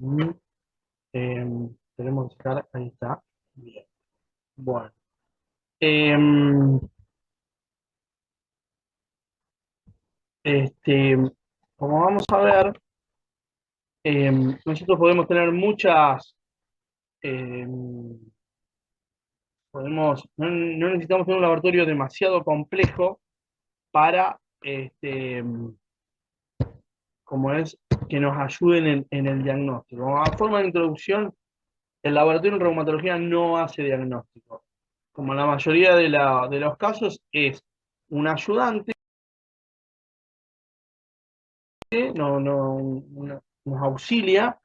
Mm, Tenemos que sacar, ahí está. Bien. Bueno. Em, este, Como vamos a ver, nosotros podemos tener muchas, em, no necesitamos tener un laboratorio demasiado complejo para, como es, que nos ayuden en el diagnóstico. A forma de introducción, el laboratorio en reumatología no hace diagnóstico. Como la mayoría de los casos, es un ayudante que nos auxilia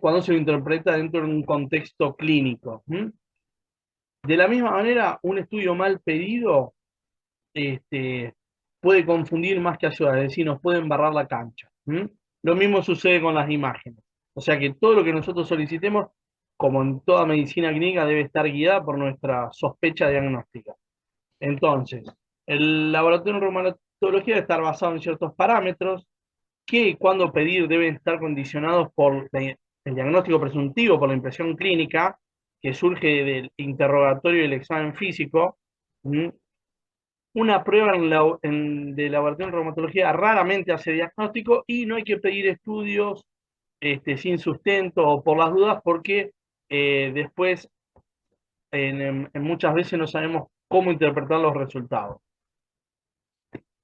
cuando se lo interpreta dentro de un contexto clínico. De la misma manera, un estudio mal pedido este, puede confundir más que ayudar, es decir, nos puede embarrar la cancha. Lo mismo sucede con las imágenes. O sea que todo lo que nosotros solicitemos, como en toda medicina clínica, debe estar guiada por nuestra sospecha diagnóstica. Entonces, el laboratorio en reumatología debe estar basado en ciertos parámetros que cuando pedir deben estar condicionados por el diagnóstico presuntivo, por la impresión clínica que surge del interrogatorio y el examen físico. ¿Mm? Una prueba de laboratorio en reumatología raramente hace diagnóstico y no hay que pedir estudios sin sustento o por las dudas porque después en muchas veces no sabemos cómo interpretar los resultados.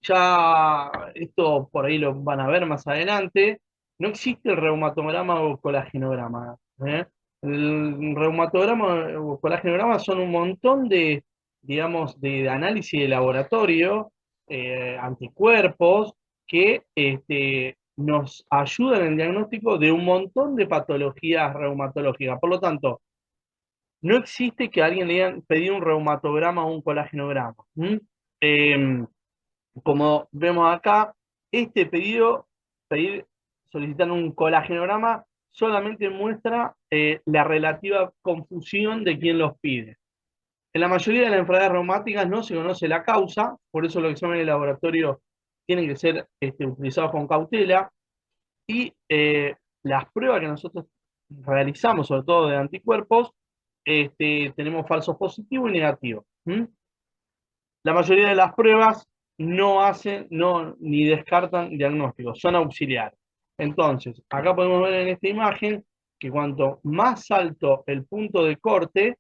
Ya esto por ahí lo van a ver más adelante, no existe el reumatograma o colagenograma. ¿Eh? El reumatograma o colagenograma son un montón de, digamos, de análisis de laboratorio, anticuerpos, que nos ayudan en el diagnóstico de un montón de patologías reumatológicas. Por lo tanto, no existe que alguien le digan pedir un reumatograma o un colagenograma. Eh, Como vemos acá, este pedido, pedir, solicitar un colagenograma, solamente muestra la relativa confusión de quien los pide. En la mayoría de las enfermedades reumáticas no se conoce la causa, por eso los exámenes de laboratorio tienen que ser utilizados con cautela, y las pruebas que nosotros realizamos, sobre todo de anticuerpos, tenemos falsos positivos y negativos. La mayoría de las pruebas no hacen, no, ni descartan diagnósticos, son auxiliares. Entonces, acá podemos ver en esta imagen que cuanto más alto el punto de corte,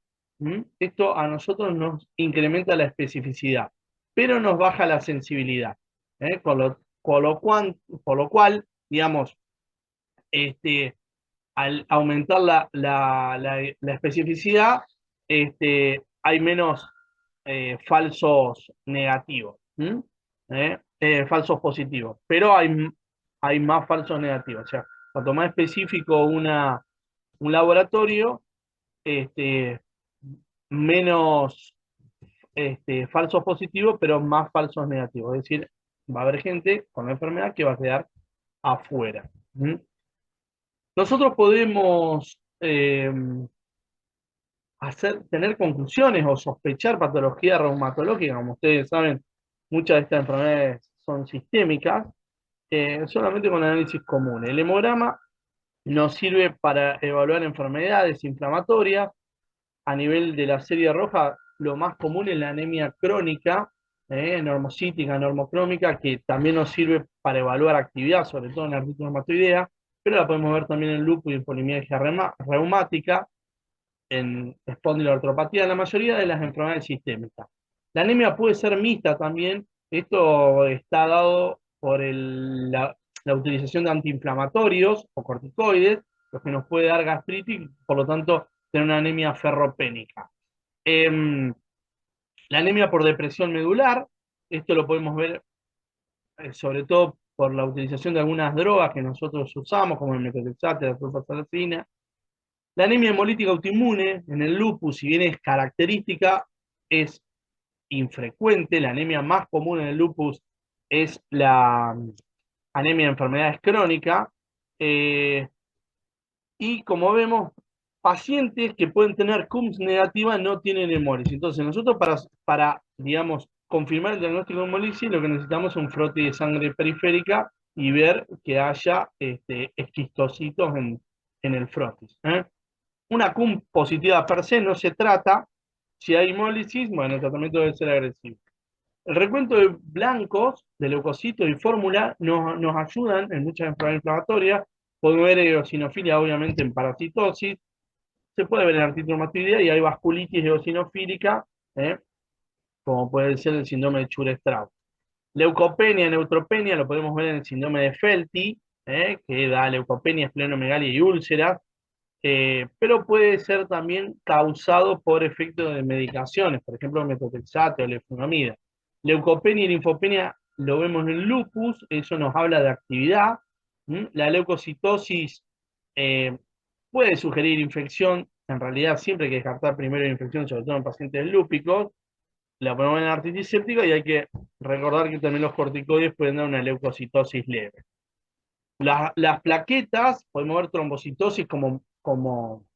esto a nosotros nos incrementa la especificidad, pero nos baja la sensibilidad. ¿Eh? Por lo cual, digamos, este, al aumentar la especificidad, hay menos falsos negativos, falsos positivos, pero hay más falsos negativos. O sea, cuanto más específico un laboratorio, este, menos falsos positivos, pero más falsos negativos. Es decir, va a haber gente con la enfermedad que va a quedar afuera. Nosotros podemos tener conclusiones o sospechar patología reumatológica, como ustedes saben, muchas de estas enfermedades son sistémicas, solamente con análisis común. El hemograma nos sirve para evaluar enfermedades inflamatorias. A nivel de la serie roja, lo más común es la anemia crónica, normocítica, normocrómica, que también nos sirve para evaluar actividad, sobre todo en la artritis reumatoidea, pero la podemos ver también en lupus y en polimialgia reumática, en espondiloartropatía, en la mayoría de las enfermedades sistémicas. La anemia puede ser mixta también, esto está dado por la utilización de antiinflamatorios o corticoides, lo que nos puede dar gastritis, por lo tanto, tener una anemia ferropénica. Em, la anemia por depresión medular, esto lo podemos ver sobre todo por la utilización de algunas drogas que nosotros usamos, como el metotrexato, la sulfasalazina. La anemia hemolítica autoinmune en el lupus, si bien es característica, es infrecuente. La anemia más común en el lupus es la anemia de enfermedades crónicas. Eh, y como vemos, pacientes que pueden tener CUMS negativa no tienen hemólisis. Entonces, nosotros digamos, confirmar el diagnóstico de hemólisis, lo que necesitamos es un frote de sangre periférica y ver que haya esquistocitos en el frotis. Una CUM positiva per se no se trata. Si hay hemólisis, bueno, el tratamiento debe ser agresivo. El recuento de blancos, de leucocitos y fórmula nos ayudan en muchas enfermedades inflamatorias. Podemos ver eosinofilia, obviamente, en parasitosis. Se puede ver en artritis reumatoidea y hay vasculitis eosinofílica, como puede ser el síndrome de Church-Strauss. Leucopenia, neutropenia, lo podemos ver en el síndrome de Felty, que da leucopenia, esplenomegalia y úlceras, pero puede ser también causado por efectos de medicaciones, por ejemplo, metotrexato o leflunomida. Leucopenia y linfopenia lo vemos en el lupus, eso nos habla de actividad. La leucocitosis eh, puede sugerir infección, en realidad siempre hay que descartar primero la infección, sobre todo en pacientes lúpicos. La ponemos en artritis séptica y hay que recordar que también los corticoides pueden dar una leucocitosis leve. Las plaquetas, podemos ver trombocitosis como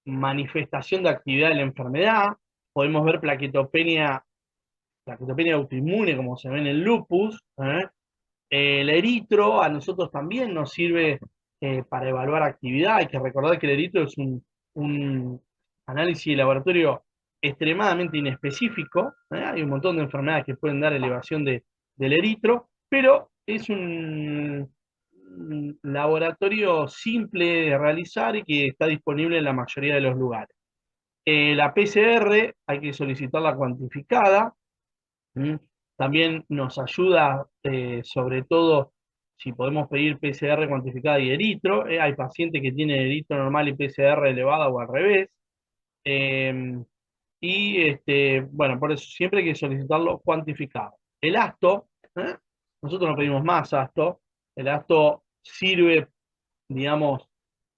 manifestación de actividad de la enfermedad, podemos ver plaquetopenia autoinmune como se ve en el lupus. El eritro a nosotros también nos sirve para evaluar actividad. Hay que recordar que el eritro es un análisis de laboratorio extremadamente inespecífico. Hay un montón de enfermedades que pueden dar elevación del eritro, pero es un laboratorio simple de realizar y que está disponible en la mayoría de los lugares. La PCR hay que solicitarla cuantificada. ¿Mm? También nos ayuda, sobre todo, si podemos pedir PCR cuantificada y eritro. Hay pacientes que tienen eritro normal y PCR elevada o al revés. Eh, bueno, por eso siempre hay que solicitarlo cuantificado. El ASTO, ¿eh? Nosotros no pedimos más ASTO. El ASTO sirve, digamos,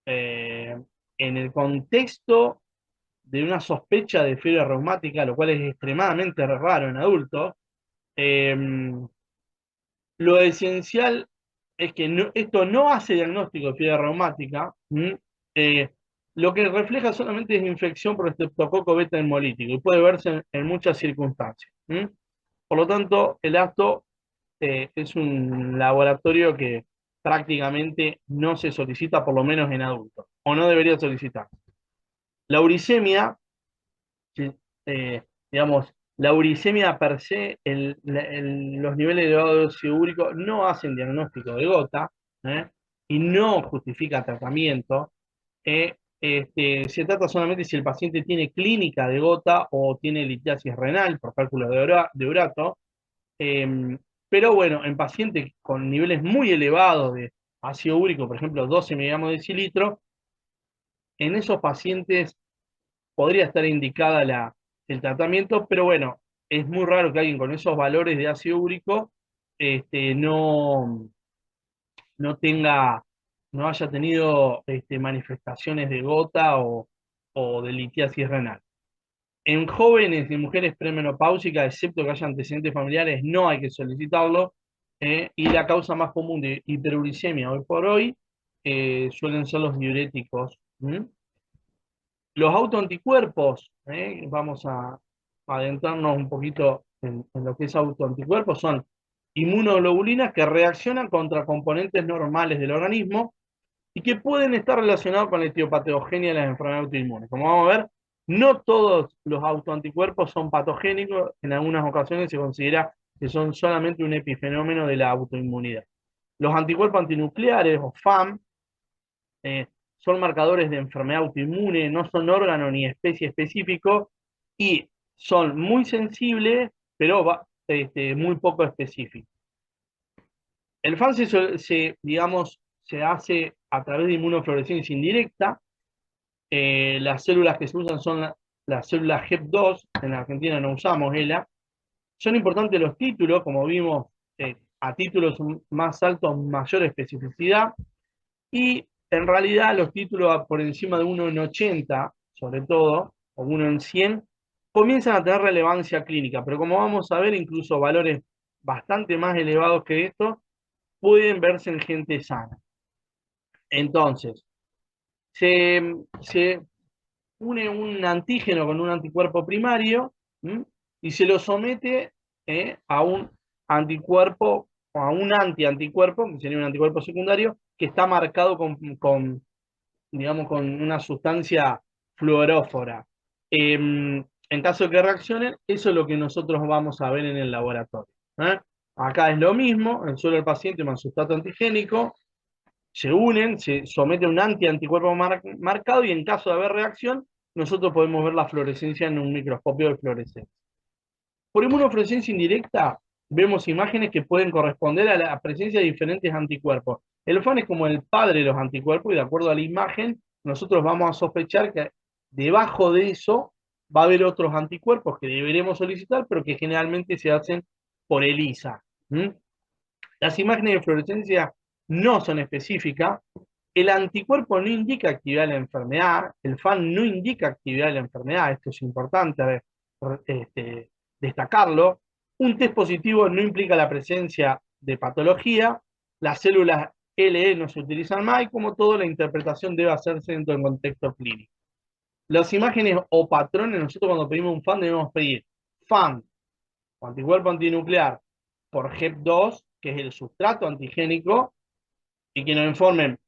eh, en el contexto de una sospecha de fiebre reumática, lo cual es extremadamente raro en adultos. Eh, lo esencial es que esto no hace diagnóstico de fiebre reumática. Eh, lo que refleja solamente es infección por estreptococo beta hemolítico y puede verse en muchas circunstancias. Por lo tanto, el ASTO es un laboratorio que prácticamente no se solicita, por lo menos en adultos, o no debería solicitar. La uricemia, eh, digamos, la uricemia per se, los niveles elevados de óxido úrico no hacen diagnóstico de gota, y no justifica tratamiento. Se trata solamente si el paciente tiene clínica de gota o tiene litiasis renal por cálculo de urato. eh, pero bueno, en pacientes con niveles muy elevados de ácido úrico, por ejemplo, 12 miligramos de decilitro, en esos pacientes podría estar indicada el tratamiento, pero bueno, es muy raro que alguien con esos valores de ácido úrico no, no tenga, no haya tenido manifestaciones de gota o de litiasis renal. En jóvenes y mujeres premenopáusicas, excepto que haya antecedentes familiares, no hay que solicitarlo. Y la causa más común de hiperuricemia hoy por hoy suelen ser los diuréticos. Los autoanticuerpos, vamos a adentrarnos un poquito en lo que es autoanticuerpos, son inmunoglobulinas que reaccionan contra componentes normales del organismo y que pueden estar relacionados con la etiopatogenia de las enfermedades autoinmunes. Como vamos a ver, no todos los autoanticuerpos son patogénicos, en algunas ocasiones se considera que son solamente un epifenómeno de la autoinmunidad. Los anticuerpos antinucleares o FAM eh, son marcadores de enfermedad autoinmune, no son órgano ni especie específico y son muy sensibles, pero muy poco específicos. El FAN digamos, se hace a través de inmunofluorescencia indirecta. Las células que se usan son las células HEP2, en Argentina no usamos ELA. Son importantes los títulos, como vimos, a títulos más altos, mayor especificidad. Y en realidad los títulos por encima de 1 en 80, sobre todo, o 1 en 100, comienzan a tener relevancia clínica. Pero como vamos a ver, incluso valores bastante más elevados que esto pueden verse en gente sana. Entonces, se une un antígeno con un anticuerpo primario, y se lo somete a un anticuerpo o a un antianticuerpo, que sería un anticuerpo secundario, que está marcado digamos, con una sustancia fluorófora. En caso de que reaccionen, eso es lo que nosotros vamos a ver en el laboratorio. ¿Eh? Acá es lo mismo, el suelo del paciente más sustrato antigénico, se unen, se somete a un anticuerpo marcado y en caso de haber reacción, nosotros podemos ver la fluorescencia en un microscopio de fluorescencia. Por inmunofluorescencia indirecta, vemos imágenes que pueden corresponder a la presencia de diferentes anticuerpos. El FAN es como el padre de los anticuerpos y de acuerdo a la imagen, nosotros vamos a sospechar que debajo de eso va a haber otros anticuerpos que deberemos solicitar, pero que generalmente se hacen por ELISA. ¿Mm? Las imágenes de fluorescencia no son específicas. El anticuerpo no indica actividad de la enfermedad, el FAN no indica actividad de la enfermedad, esto es importante este, destacarlo. Un test positivo no implica la presencia de patología, las células LE no se utilizan más y como todo la interpretación debe hacerse dentro del contexto clínico. Las imágenes o patrones, nosotros cuando pedimos un FAN debemos pedir FAN o anticuerpo antinuclear por HEP2, que es el sustrato antigénico, y que nos informen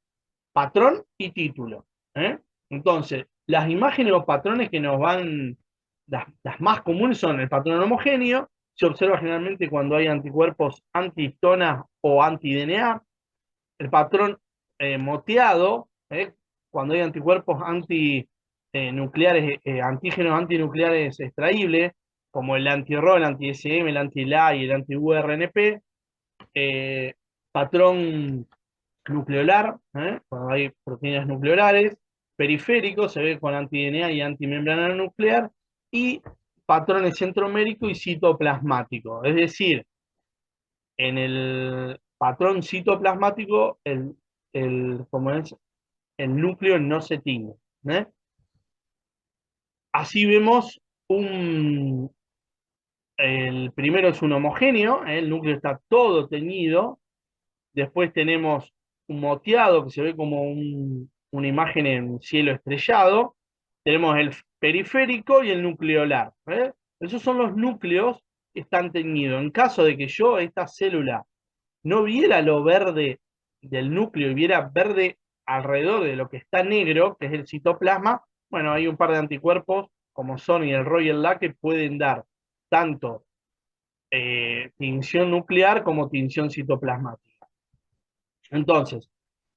patrón y título. ¿Eh? Entonces, las imágenes o patrones que nos van, las más comunes son el patrón homogéneo, se observa generalmente cuando hay anticuerpos anti-histona o anti-DNA, el patrón moteado, cuando hay anticuerpos antinucleares, antígenos antinucleares extraíbles, como el anti-RO, el anti-SM, el anti-LA y el anti-URNP, patrón nucleolar, cuando hay proteínas nucleolares, periférico, se ve con anti-DNA y antimembrana nuclear, y patrones centromérico y citoplasmático. Es decir, en el patrón citoplasmático, como es, el núcleo no se tiñe. ¿Eh? Así vemos el primero es un homogéneo, el núcleo está todo teñido. Después tenemos un moteado que se ve como una imagen en cielo estrellado. Tenemos el periférico y el nucleolar. ¿Eh? Esos son los núcleos que están teñidos. En caso de que yo, esta célula, no viera lo verde del núcleo y viera verde alrededor de lo que está negro, que es el citoplasma, bueno, hay un par de anticuerpos como son y el RO y el LA que pueden dar tanto tinción nuclear como tinción citoplasmática. Entonces,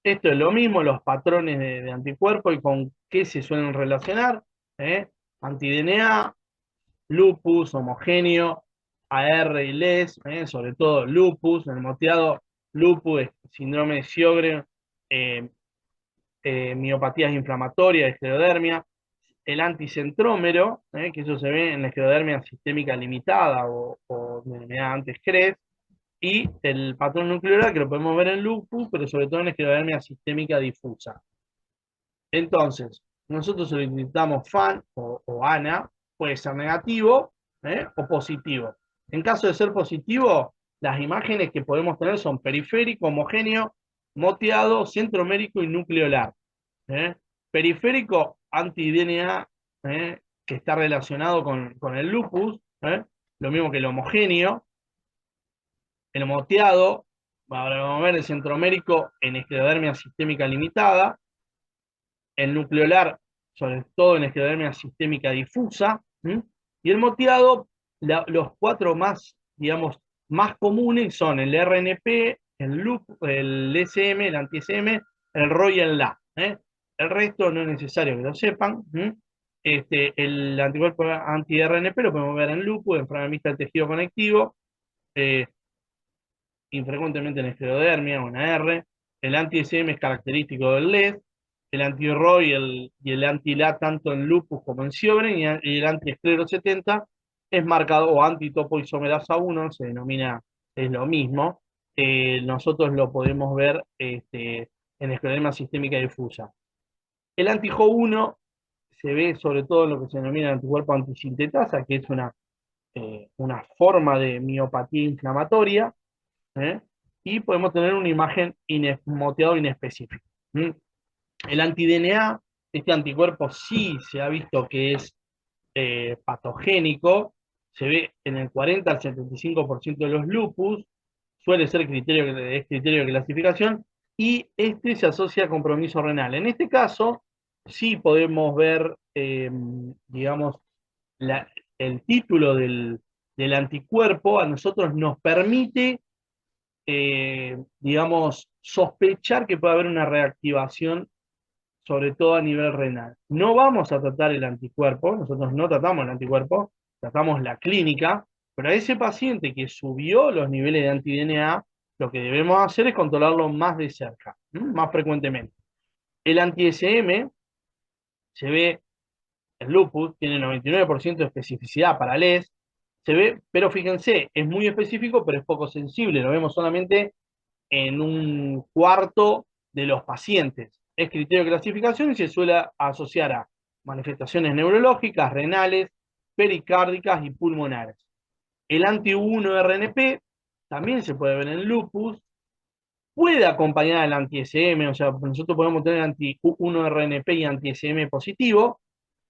esto es lo mismo, los patrones de anticuerpos y con qué se suelen relacionar. ¿Eh? Anti-DNA, lupus, homogéneo, AR y LES, sobre todo lupus, el moteado lupus, síndrome de Sjögren, eh, miopatías inflamatorias, esclerodermia, el anticentrómero, que eso se ve en la esclerodermia sistémica limitada o denominada antes CRES, y el patrón nuclear que lo podemos ver en lupus, pero sobre todo en esclerodermia sistémica difusa. Entonces, nosotros solicitamos FAN o ANA, puede ser negativo o positivo. En caso de ser positivo, las imágenes que podemos tener son periférico, homogéneo, moteado, centromérico y nucleolar. ¿Eh? Periférico, anti-DNA, que está relacionado con el lupus, lo mismo que el homogéneo. El moteado, ahora vamos a ver el centromérico en esclerodermia sistémica limitada, el nucleolar, sobre todo en esclerodermia sistémica difusa, y el moteado, los cuatro más, digamos, más comunes son el RNP, el SM, el anti-SM, el RO y el LA. El resto no es necesario que lo sepan. El anticuerpo anti-RNP lo podemos ver en lupus, enfermedad mixta del tejido conectivo, infrecuentemente en esclerodermia o en AR. El anti-SM es característico del LED, el anti-RO y el anti-LA tanto en lupus como en Sjögren, y el anti-esclero 70 es marcado, o anti-topoisomerasa 1, se denomina, es lo mismo. Nosotros lo podemos ver en esclerodermia sistémica difusa. El anti-Jo1 se ve sobre todo en lo que se denomina anticuerpo antisintetasa, que es una forma de miopatía inflamatoria, ¿eh? Y podemos tener una imagen moteado inespecífico. El anti-DNA, este anticuerpo sí se ha visto que es patogénico, se ve en el 40 al 75% de los lupus, suele ser criterio de clasificación, y este se asocia a compromiso renal. En este caso, sí podemos ver, digamos, la- el título del anticuerpo a nosotros nos permite, digamos, sospechar que puede haber una reactivación, sobre todo a nivel renal. No vamos a tratar el anticuerpo, nosotros no tratamos el anticuerpo, tratamos la clínica, pero a ese paciente que subió los niveles de anti-DNA, lo que debemos hacer es controlarlo más de cerca, más frecuentemente. El anti-SM se ve, el lupus tiene 99% de especificidad para LES, se ve, pero fíjense, es muy específico, pero es poco sensible, lo vemos solamente en un cuarto de los pacientes. Es criterio de clasificación y se suele asociar a manifestaciones neurológicas, renales, pericárdicas y pulmonares. El anti-1-RNP también se puede ver en lupus, puede acompañar al anti-SM, o sea, nosotros podemos tener anti-1-RNP y anti-SM positivo,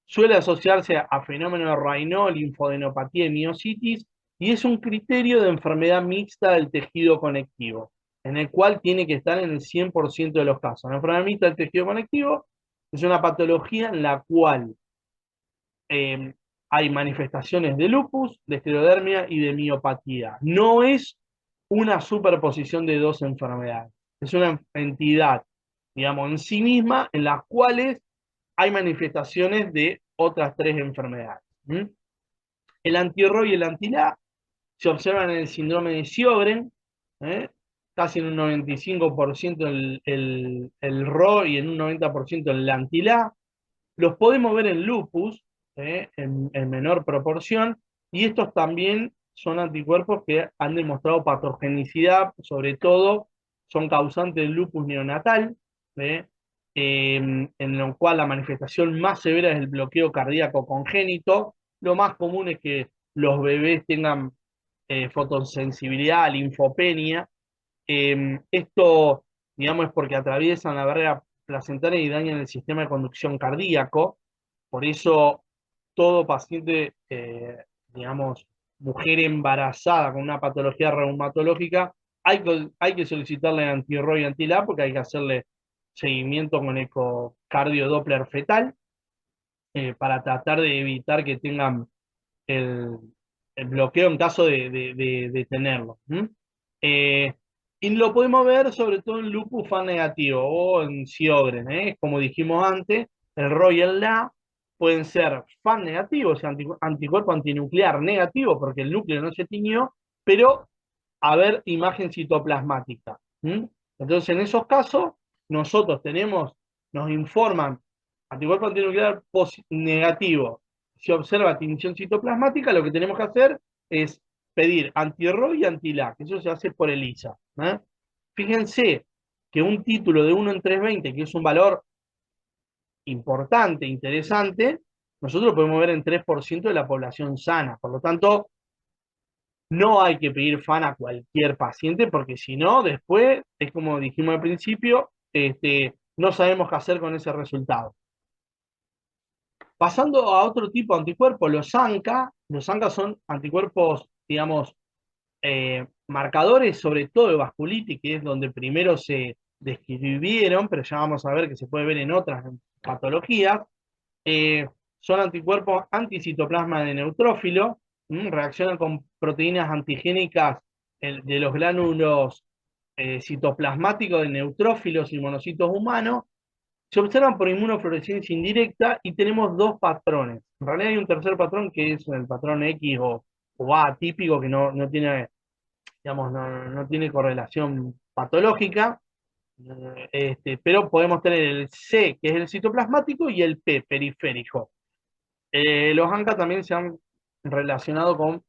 suele asociarse a fenómenos de Raynaud, linfodenopatía y miositis, y es un criterio de enfermedad mixta del tejido conectivo, en el cual tiene que estar en el 100% de los casos. La enfermedad mixta del tejido conectivo es una patología en la cual eh, hay manifestaciones de lupus, de esclerodermia y de miopatía. No es una superposición de dos enfermedades, es una entidad, digamos, en sí misma, en las cuales hay manifestaciones de otras tres enfermedades. ¿Mm? El anti-RO y el anti-LA se observan en el síndrome de Sjögren, ¿eh? Casi en un 95% el RO y en un 90% el anti-LA. Los podemos ver en lupus, en menor proporción, y estos también son anticuerpos que han demostrado patogenicidad, sobre todo son causantes del lupus neonatal, ¿eh? En lo cual la manifestación más severa es el bloqueo cardíaco congénito. Lo más común es que los bebés tengan fotosensibilidad, linfopenia. Esto, digamos, es porque atraviesan la barrera placentaria y dañan el sistema de conducción cardíaco. Por eso, todo paciente, digamos, mujer embarazada con una patología reumatológica, hay que solicitarle anti-RO y anti-LA porque hay que hacerle seguimiento con ecocardio Doppler fetal, para tratar de evitar que tengan el, el bloqueo en caso de tenerlo. Eh, y lo podemos ver sobre todo en lupus fan negativo o en Sjögren, como dijimos antes, el RO y el LA pueden ser fan negativos, o sea, anticuerpo antinuclear negativo, porque el núcleo no se tiñó, pero haber imagen citoplasmática. Entonces, en esos casos, nosotros nos informan anticuerpo antinuclear negativo. Si observa tinción citoplasmática, lo que tenemos que hacer es pedir anti-RO y anti-LA, que eso se hace por ELISA. Fíjense que un título de 1 en 320, que es un valor importante, interesante, nosotros lo podemos ver en 3% de la población sana. Por lo tanto, no hay que pedir FAN a cualquier paciente, porque si no, después, es como dijimos al principio, no sabemos qué hacer con ese resultado. Pasando a otro tipo de anticuerpos, los ANCA son anticuerpos, digamos, marcadores sobre todo de vasculitis, que es donde primero se describieron, pero ya vamos a ver que se puede ver en otras patologías. eh, Son anticuerpos anticitoplasma de neutrófilo, reaccionan con proteínas antigénicas de los glánulos citoplasmáticos de neutrófilos y monocitos humanos. Se observan por inmunofluorescencia indirecta y tenemos dos patrones. En realidad hay un tercer patrón que es el patrón X o A típico que no tiene, digamos, no tiene correlación patológica, pero podemos tener el C, que es el citoplasmático, y el P, periférico. Los ANCA también se han relacionado con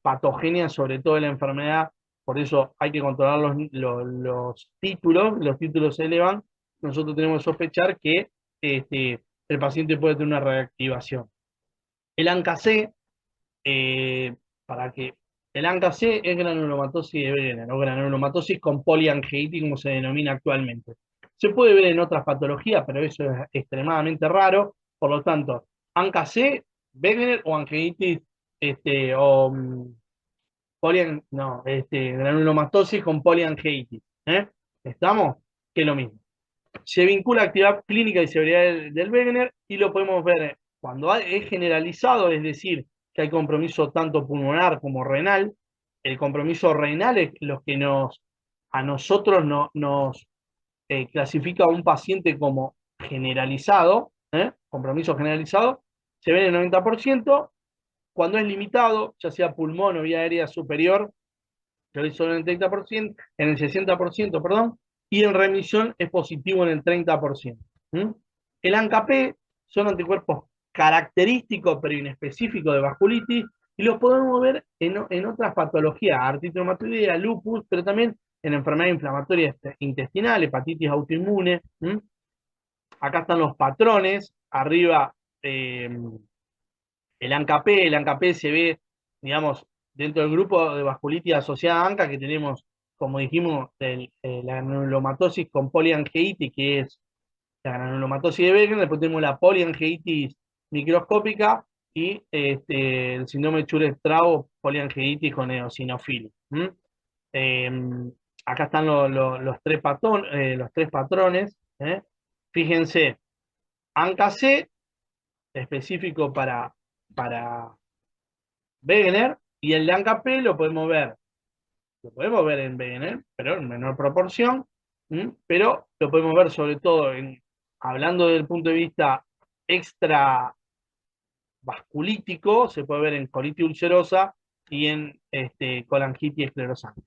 patogenias, sobre todo de la enfermedad, por eso hay que controlar los títulos se elevan, nosotros tenemos que sospechar que el paciente puede tener una reactivación. El ANCA-C, eh, para que el ANCA-C es granulomatosis de Wegener, o granulomatosis con poliangeitis, como se denomina actualmente. Se puede ver en otras patologías, pero eso es extremadamente raro. Por lo tanto, ANCA-C, Wegener o angeitis, o no, granulomatosis con poliangeitis. ¿Estamos? Que es lo mismo. Se vincula a actividad clínica y severidad del Wegener y lo podemos ver cuando es generalizado, es decir, que hay compromiso tanto pulmonar como renal. El compromiso renal es lo que a nosotros nos clasifica a un paciente como generalizado, compromiso generalizado, se ve en el 90%. Cuando es limitado, ya sea pulmón o vía aérea superior, se ve solo en el 30%, en el 60%, perdón, y en remisión es positivo en el 30%. El ANCA-P son anticuerpos característicos pero inespecíficos de vasculitis y los podemos ver en otras patologías, artritis reumatoidea, lupus, pero también en enfermedades inflamatorias intestinales, hepatitis autoinmune. Acá están los patrones, arriba eh, el ANCA-P se ve, digamos, dentro del grupo de vasculitis asociada a ANCA, que tenemos, como dijimos, la granulomatosis con poliangeitis, que es la granulomatosis de Wegener. Después tenemos la poliangeitis microscópica y el síndrome de Churez-Strauss, poliangeitis con eosinofilia. Eh, Acá están los tres patrones. Fíjense, ANCA-C, específico para Wegener, y el ANCA-P lo podemos ver en Wegener, pero en menor proporción. Pero lo podemos ver sobre todo hablando desde el punto de vista extravasculítico, se puede ver en colitis ulcerosa y en colangitis esclerosante.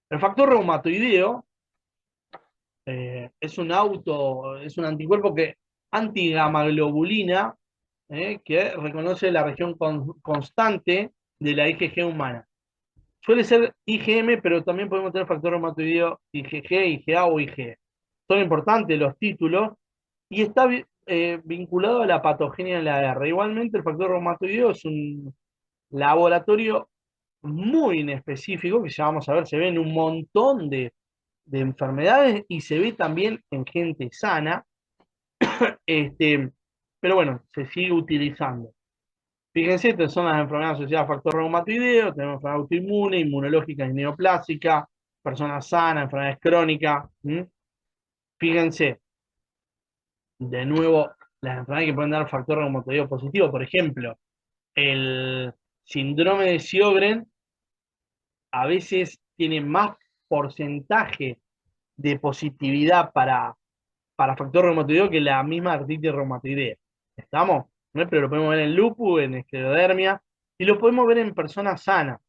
El factor reumatoideo es un anticuerpo antigamaglobulina, que reconoce la región constante de la IgG humana. Suele ser IgM, pero también podemos tener factor reumatoideo IgG, IgA o IgE. Son importantes los títulos y está vinculado a la patogenia de la R. Igualmente, el factor reumatoideo es un laboratorio muy inespecífico que ya vamos a ver, se ve en un montón de enfermedades y se ve también en gente sana. Pero bueno, se sigue utilizando. Fíjense, estas son las enfermedades asociadas a factor reumatoideo, tenemos enfermedad autoinmune, inmunológica y neoplásica, personas sanas, enfermedades crónicas. Fíjense, de nuevo, las enfermedades que pueden dar factor reumatoideo positivo, por ejemplo, el síndrome de Sjögren a veces tiene más porcentaje de positividad para factor reumatoideo que la misma artritis reumatoidea. ¿Estamos? Pero lo podemos ver en lupus, en esclerodermia, y lo podemos ver en personas sanas,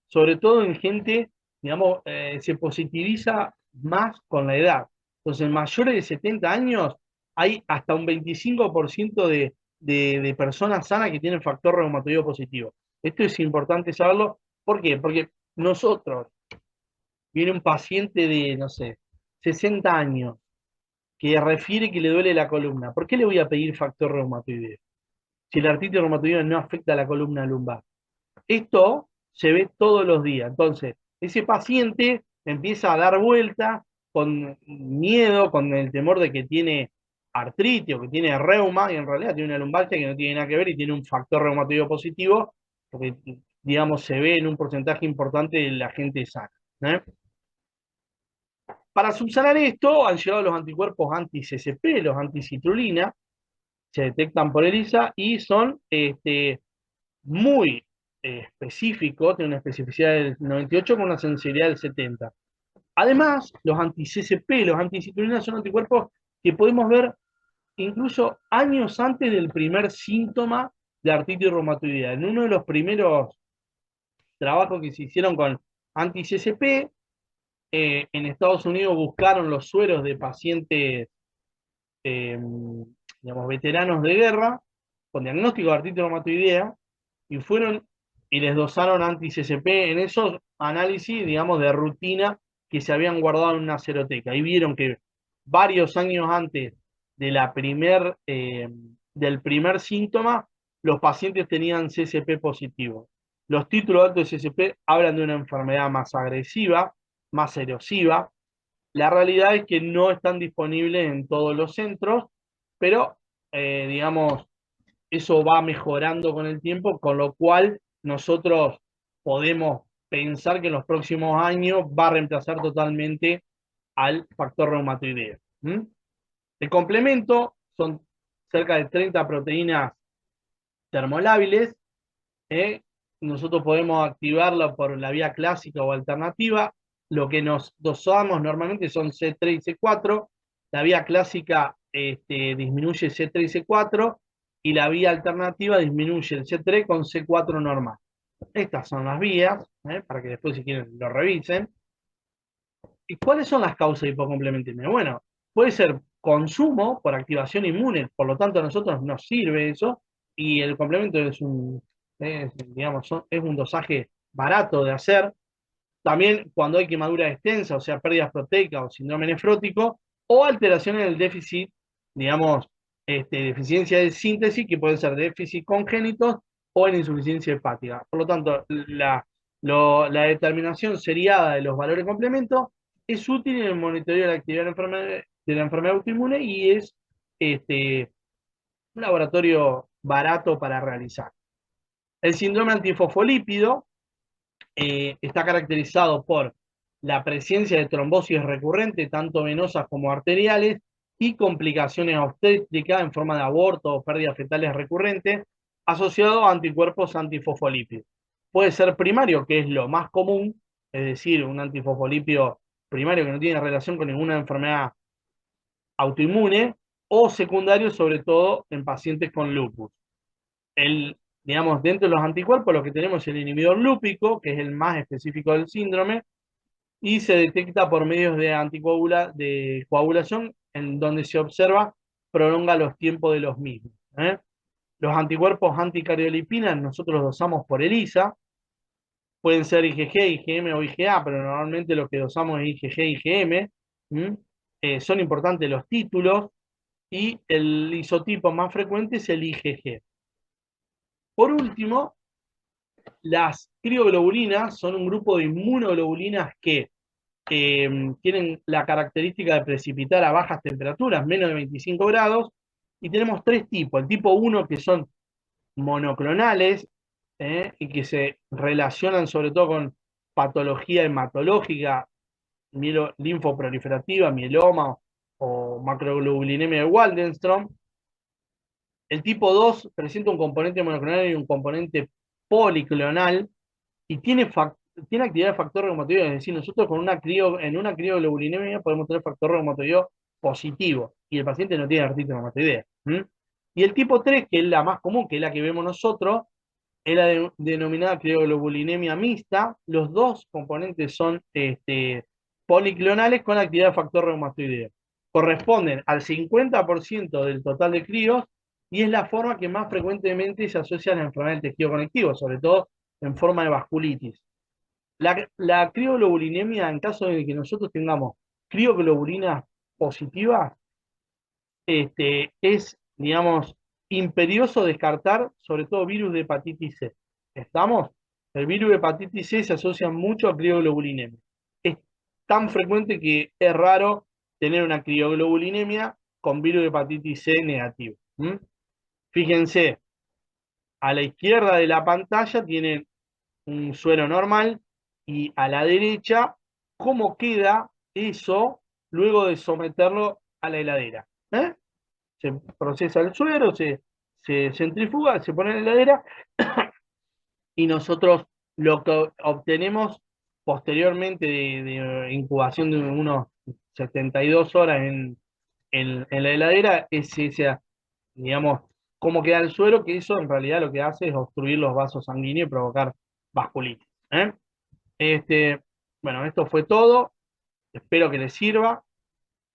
sobre todo en gente, digamos, se positiviza más con la edad. Entonces, en mayores de 70 años, hay hasta un 25% de personas sanas que tienen factor reumatoideo positivo. Esto es importante saberlo. ¿Por qué? Porque nosotros, viene un paciente de, no sé, 60 años, que refiere que le duele la columna. ¿Por qué le voy a pedir factor reumatoideo? Si la artritis reumatoidea no afecta a la columna lumbar. Esto se ve todos los días. Entonces, ese paciente empieza a dar vuelta con miedo, con el temor de que tiene artritis o que tiene reuma, y en realidad tiene una lumbalgia que no tiene nada que ver y tiene un factor reumatoideo positivo, porque, digamos, se ve en un porcentaje importante de la gente sana. Para subsanar esto, han llegado los anticuerpos anti-CCP, los anticitrulina, se detectan por ELISA y son muy específicos, tienen una especificidad del 98 con una sensibilidad del 70. Además, los anti-CCP, los anticitrulina son anticuerpos que podemos ver incluso años antes del primer síntoma de artritis reumatoidea. En uno de los primeros trabajos que se hicieron con anti-CCP, en Estados Unidos buscaron los sueros de pacientes, eh, digamos, veteranos de guerra, con diagnóstico de artritis reumatoidea, y fueron y les dosaron anti-CCP en esos análisis, digamos, de rutina que se habían guardado en una seroteca. Y vieron que varios años antes de del primer síntoma, los pacientes tenían CCP positivo. Los títulos altos de CCP hablan de una enfermedad más agresiva, más erosiva. La realidad es que no están disponibles en todos los centros, pero digamos, eso va mejorando con el tiempo, con lo cual nosotros podemos pensar que en los próximos años va a reemplazar totalmente al factor reumatoideo. ¿Mm? El complemento son cerca de 30 proteínas termolábiles. ¿eh? Nosotros podemos activarla por la vía clásica o alternativa. Lo que nos dosamos normalmente son C3 y C4. La vía clásica disminuye C3 y C4 y la vía alternativa disminuye el C3 con C4 normal. Estas son las vías, para que después si quieren lo revisen. ¿Y cuáles son las causas de hipocomplementemia? Bueno, puede ser consumo por activación inmune, por lo tanto a nosotros nos sirve eso, y el complemento digamos, es un dosaje barato de hacer. También cuando hay quemadura extensa, o sea, pérdidas proteicas o síndrome nefrótico, o alteraciones del déficit, digamos, deficiencia de síntesis, que pueden ser déficit congénitos o en insuficiencia hepática. Por lo tanto, la determinación seriada de los valores de complemento es útil en el monitoreo de la actividad de la enfermedad autoinmune y es este, un laboratorio barato para realizar. El síndrome antifosfolípido está caracterizado por la presencia de trombosis recurrente, tanto venosas como arteriales, y complicaciones obstétricas en forma de aborto o pérdidas fetales recurrentes, asociado a anticuerpos antifosfolípidos. Puede ser primario, que es lo más común, es decir, un antifosfolípido primario que no tiene relación con ninguna enfermedad autoinmune, o secundario, sobre todo en pacientes con lupus. Digamos, dentro de los anticuerpos lo que tenemos es el inhibidor lúpico, que es el más específico del síndrome, y se detecta por medios de coagulación, en donde se observa, prolonga los tiempos de los mismos. Los anticuerpos anticardiolipinas nosotros los dosamos por ELISA, pueden ser IgG, IgM o IgA, pero normalmente lo que dosamos es IgG, IgM. Son importantes los títulos, y el isotipo más frecuente es el IgG. Por último, las crioglobulinas son un grupo de inmunoglobulinas que tienen la característica de precipitar a bajas temperaturas, menos de 25 grados, y tenemos tres tipos. El tipo 1, que son monoclonales, y que se relacionan sobre todo con patología hematológica, linfoproliferativa, mieloma o macroglobulinemia de Waldenström. El tipo 2 presenta un componente monoclonal y un componente policlonal, y tiene actividad de factor reumatoideo, es decir, nosotros en una crioglobulinemia podemos tener factor reumatoideo positivo, y el paciente no tiene artritis reumatoidea. Y el tipo 3, que es la más común, que es la que vemos nosotros, es la denominada crioglobulinemia mixta. Los dos componentes son policlonales con actividad de factor reumatoideo. Corresponden al 50% del total de crios, y es la forma que más frecuentemente se asocia a la enfermedad del tejido conectivo, sobre todo en forma de vasculitis. La crioglobulinemia, en caso de que nosotros tengamos crioglobulinas positivas, es, digamos, imperioso descartar sobre todo virus de hepatitis C. ¿Estamos? El virus de hepatitis C se asocia mucho a crioglobulinemia. Es tan frecuente que es raro tener una crioglobulinemia con virus de hepatitis C negativo. Fíjense, a la izquierda de la pantalla tienen un suero normal, y a la derecha cómo queda eso luego de someterlo a la heladera. Se procesa el suero, se centrifuga, se pone en la heladera, y nosotros lo que obtenemos posteriormente de incubación de unos 72 horas en la heladera es esa, digamos, cómo queda el suero, que eso en realidad lo que hace es obstruir los vasos sanguíneos y provocar vasculitis. Bueno, esto fue todo. Espero que les sirva.